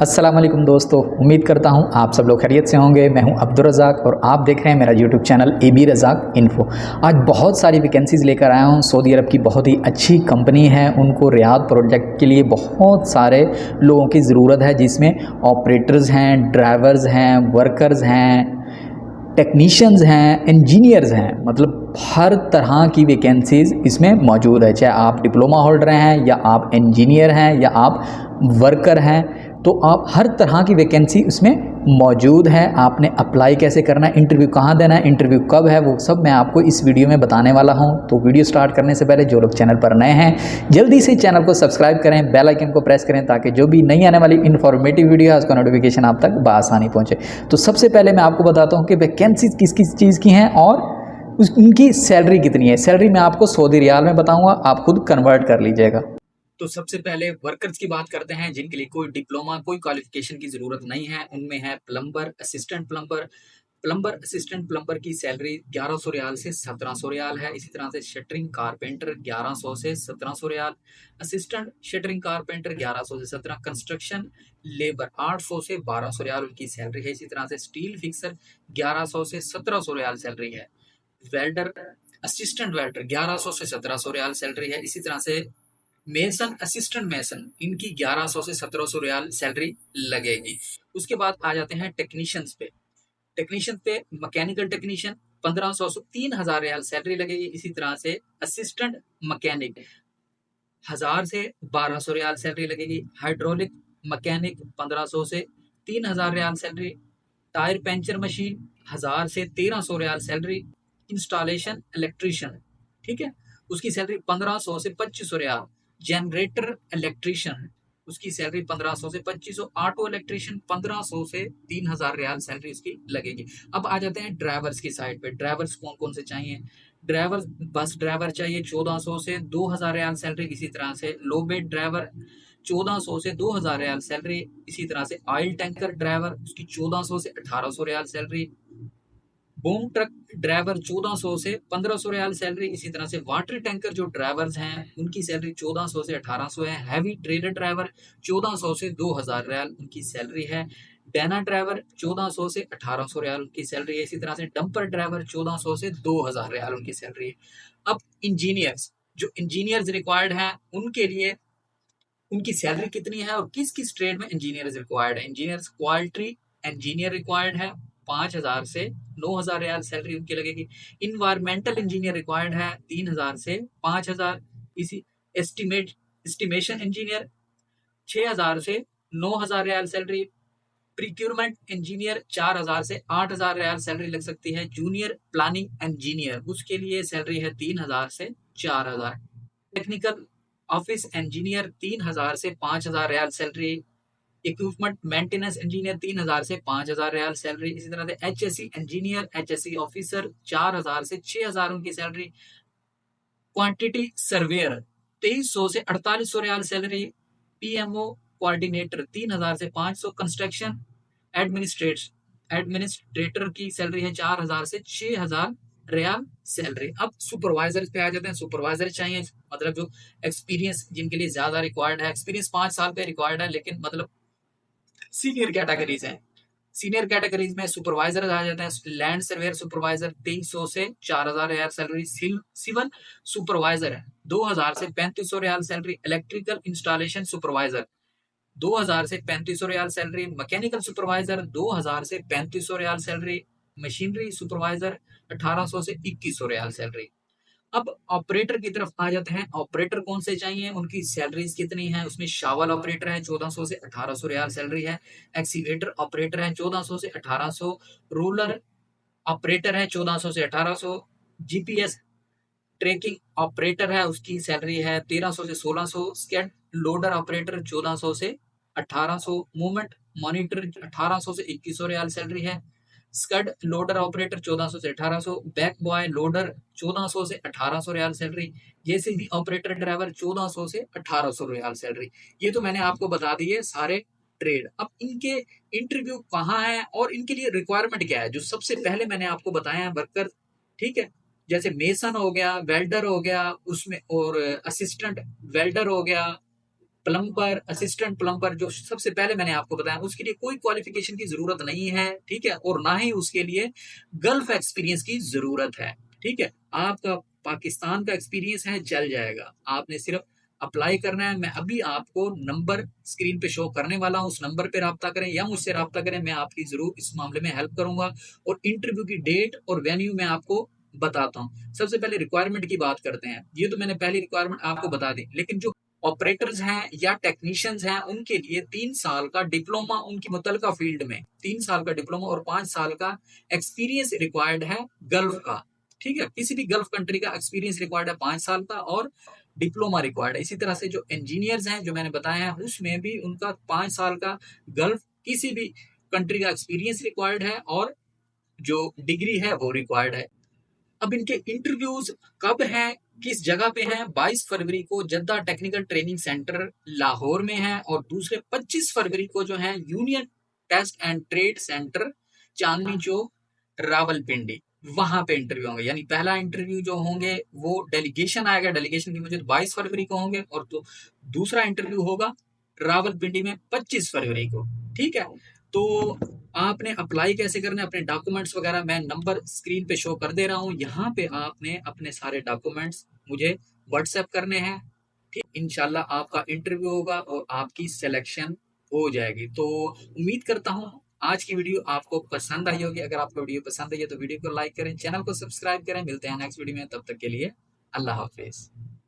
अस्सलाम वालेकुम दोस्तों, उम्मीद करता हूँ आप सब लोग खैरियत से होंगे। मैं हूँ अब्दुल रज़ाक और आप देख रहे हैं मेरा YouTube channel AB Razak info. आज बहुत सारी वैकेंसीज़ लेकर आया हूँ। सऊदी अरब की बहुत ही अच्छी कंपनी है, उनको रियाद प्रोजेक्ट के लिए बहुत सारे लोगों की ज़रूरत है, जिसमें ऑपरेटर्स हैं, ड्राइवर्स हैं, वर्कर्स हैं, टेक्नीशियंस हैं, इंजीनियर्स हैं, मतलब हर तरह की वैकेंसीज़ इसमें मौजूद है। चाहे आप डिप्लोमा होल्डर हैं या आप इंजीनियर हैं या आप वर्कर हैं, तो आप हर तरह की वैकेंसी उसमें मौजूद है। आपने अप्लाई कैसे करना है, इंटरव्यू कहाँ देना है, इंटरव्यू कब है, वो सब मैं आपको इस वीडियो में बताने वाला हूँ। तो वीडियो स्टार्ट करने से पहले जो लोग चैनल पर नए हैं जल्दी से चैनल को सब्सक्राइब करें, बेल आइकन को प्रेस करें, ताकि जो भी नई आने वाली इन्फॉर्मेटिव वीडियो है उसका नोटिफिकेशन आप तक बआसानी पहुँचे। तो सबसे पहले मैं आपको बताता हूँ कि वैकेंसीज किस किस चीज़ की हैं और उनकी सैलरी कितनी है। सैलरी मैं आपको सऊदी रियाल में बताऊँगा, आप खुद कन्वर्ट कर लीजिएगा। तो सबसे पहले वर्कर्स की बात करते हैं, जिनके लिए कोई डिप्लोमा कोई क्वालिफिकेशन की जरूरत नहीं है। उनमें है plumber, assistant plumber. Plumber assistant plumber की सैलरी 1100 रियाल से 1700 रियाल है। इसी तरह से शटरिंग कारपेंटर 1100 से 1700 रियाल, असिस्टेंट शटरिंग कारपेंटर 1100 से 17, कंस्ट्रक्शन लेबर 800 से 1200 रियाल उनकी सैलरी है। इसी तरह से स्टील फिक्सर 1100 से 1700 रियाल सैलरी है। वेल्डर असिस्टेंट वेल्डर 1100 से 1700 रियाल सैलरी है। इसी तरह से मेसन असिस्टेंट मेसन इनकी 1100 से 1700 रियाल सैलरी लगेगी। उसके बाद आ जाते हैं टेक्नीशियंस पे। टेक्नीशियन पे मैकेनिकल टेक्नीशियन 1500 से 3000 रियाल सैलरी लगेगी। इसी तरह से असिस्टेंट मैकेनिक 1000 से 1200 रियाल सैलरी लगेगी। हाइड्रोलिक मैकेनिक 1500 से 3000 riyal salary. Tyre puncture machine 1000 से 1300 रियाल सैलरी। इंस्टॉलेशन इलेक्ट्रीशियन, ठीक है, उसकी सैलरी 1500 से 2500 रियाल। जनरेटर इलेक्ट्रीशियन, उसकी सैलरी 1500 से 2500। ऑटो इलेक्ट्रीशियन 1500 से 3000 रियाल सैलरी उसकी लगेगी। अब आ जाते हैं ड्राइवर्स की साइड पे। ड्राइवर्स कौन कौन से चाहिए? ड्राइवर बस ड्राइवर चाहिए 1400 से 2000 रियाल सैलरी। इसी तरह से लो बेड ड्राइवर 1400 से 2000 रियाल सैलरी। इसी तरह से ऑयल टैंकर ड्राइवर उसकी 1400 से 1800 riyal salary. Boom truck driver 1400 से 1500 रियाल सैलरी। इसी तरह से वाटर टैंकर जो ड्राइवर्स हैं उनकी सैलरी 1400 से 1800 है। हैवी ट्रेलर ड्राइवर 1400 से 2000 रियाल उनकी सैलरी है। डैना ड्राइवर 1400 से 1800 रियाल उनकी सैलरी है। इसी तरह से डंपर ड्राइवर 1400 से 2000 रियाल उनकी सैलरी है। अब इंजीनियर्स, जो इंजीनियर्स रिक्वायर्ड हैं उनके लिए उनकी सैलरी कितनी है और किस किस ट्रेड में इंजीनियर्स रिक्वायर्ड है। इंजीनियर्स क्वालिटी इंजीनियर रिक्वायर्ड है 5000 से 9000 रियाल सैलरी उनकी लगेगी। इन्वायरमेंटल इंजीनियर रिक्वायर्ड है 3000 से 5000। इसी एस्टिमेशन इंजीनियर 6000 से 9000 रियाल सैलरी। प्रिक्यूरमेंट इंजीनियर 4000 से 8000 रियाल सैलरी लग सकती है। जूनियर प्लानिंग इंजीनियर उसके लिए सैलरी है 3000 से 4000। टेक्निकल ऑफिस इंजीनियर 3000 से 5000 riyal salary. Equipment maintenance engineer 3000 से 5000 रियाल सैलरी। इसी तरह से HSE इंजीनियर HSE ऑफिसर 4000 से 6000 उनकी सैलरी। क्वांटिटी सर्वेयर 2300 से 4800 रियाल सैलरी। PMO कोऑर्डिनेटर 3000 से 500। कंस्ट्रक्शन एडमिनिस्ट्रेटर की सैलरी है 4000 से 6000 रियाल सैलरी। अब सुपरवाइजर पे आ जाते हैं। सुपरवाइजर चाहिए, मतलब जो एक्सपीरियंस जिनके लिए ज्यादा रिक्वायर्ड है। एक्सपीरियंस 5 साल पे रिक्वायर्ड है, लेकिन मतलब सीनियर कैटेगरीज हैं। सीनियर कैटेगरीज में सुपरवाइजर आ जाते हैं। लैंड सर्वेयर सुपरवाइजर 2300 से 4000 रियाल सैलरी। सिविल सुपरवाइजर है 2000 से 3500 riyal salary. Electrical installation supervisor 2000 से 3500 रियाल सैलरी। मैकेनिकल सुपरवाइजर 2000 से 3500 रियाल सैलरी। मशीनरी सुपरवाइजर 1800 से 2100 रियाल सैलरी। अब ऑपरेटर की तरफ आ जाते हैं। ऑपरेटर कौन से चाहिए, उनकी सैलरीज कितनी है? उसमें शावल ऑपरेटर है 1400 से 1800 रियाल सैलरी है। एक्सीवेटर ऑपरेटर है 1400 से 1800। रूलर ऑपरेटर है 1400 से 1800। GPS ट्रैकिंग ऑपरेटर है, उसकी सैलरी है 1300 से 1600। स्कैड लोडर ऑपरेटर 1400 से 1800। मूवमेंट मॉनिटर 1800 से 2100 रियाल सैलरी है। स्कड लोडर ऑपरेटर 1400 से 1800। बैक बॉय लोडर 1400 से 1800 riyal salary. JCB operator driver 1400 से 1800 रियाल सैलरी। ये तो मैंने आपको बता दिए सारे ट्रेड। अब इनके इंटरव्यू कहाँ है और इनके लिए रिक्वायरमेंट क्या है, जो सबसे पहले मैंने आपको बताया है वर्कर, ठीक है, जैसे मेसन हो गया, वेल्डर हो गया उसमें, और असिस्टेंट वेल्डर हो गया, प्लम्बर, असिस्टेंट प्लम्बर जो सबसे पहले मैंने आपको बताया, उसके लिए कोई क्वालिफिकेशन की ज़रूरत नहीं है, ठीक है? और ना ही उसके लिए गल्फ एक्सपीरियंस की ज़रूरत है, ठीक है? आपका पाकिस्तान का एक्सपीरियंस है, चल जाएगा। आपने सिर्फ़ अप्लाई करना है। मैं अभी आपको नंबर स्क्रीन पे शो करने वाला हूँ, उस नंबर पे राब्ता करें या मुझसे राब्ता करें, मैं आपकी ज़रूर इस मामले में हेल्प करूँगा और इंटरव्यू की डेट और वेन्यू मैं आपको बताता हूँ। सबसे पहले रिक्वायरमेंट की बात करते हैं। ये तो मैंने पहली रिक्वायरमेंट आपको बता दी, लेकिन जो ऑपरेटर्स हैं या टेक्नीशियंस हैं, उनके लिए 3 साल का डिप्लोमा उनकी मुतल्लिका फील्ड में 3 साल का डिप्लोमा और 5 साल का एक्सपीरियंस रिक्वायर्ड है गल्फ का, ठीक है? किसी भी गल्फ कंट्री का एक्सपीरियंस रिक्वायर्ड है 5 साल का और डिप्लोमा रिक्वायर्ड है। इसी तरह से जो इंजीनियर्स हैं, जो मैंने बताया है, उसमें भी उनका 5 साल का गल्फ किसी भी कंट्री का एक्सपीरियंस रिक्वायर्ड है और जो डिग्री है वो रिक्वायर्ड है। अब इनके इंटरव्यूज कब हैं, किस जगह पे हैं? 22 फरवरी को जद्दा टेक्निकल ट्रेनिंग सेंटर लाहौर में है और दूसरे 25 फरवरी को जो है union test and trade centre Chandni Chowk Rawalpindi, वहां पे इंटरव्यू होंगे। यानी पहला इंटरव्यू जो होंगे वो डेलीगेशन आएगा, डेलीगेशन की मुझे 22 फरवरी को होंगे और तो दूसरा इंटरव्यू होगा रावलपिंडी में 25 फरवरी को, ठीक है? तो आपने अप्लाई कैसे करना है, अपने डॉक्यूमेंट्स वगैरह मैं नंबर स्क्रीन पे शो कर दे रहा हूँ, यहाँ पे आपने अपने सारे डॉक्यूमेंट्स मुझे व्हाट्सएप करने हैं, ठीक? इंशाल्लाह आपका इंटरव्यू होगा और आपकी सिलेक्शन हो जाएगी। तो उम्मीद करता हूँ आज की वीडियो आपको पसंद आई होगी। अगर आपको वीडियो पसंद आई है तो वीडियो को लाइक करें, चैनल को सब्सक्राइब करें। मिलते हैं नेक्स्ट वीडियो में, तब तक के लिए अल्लाह हाफिज।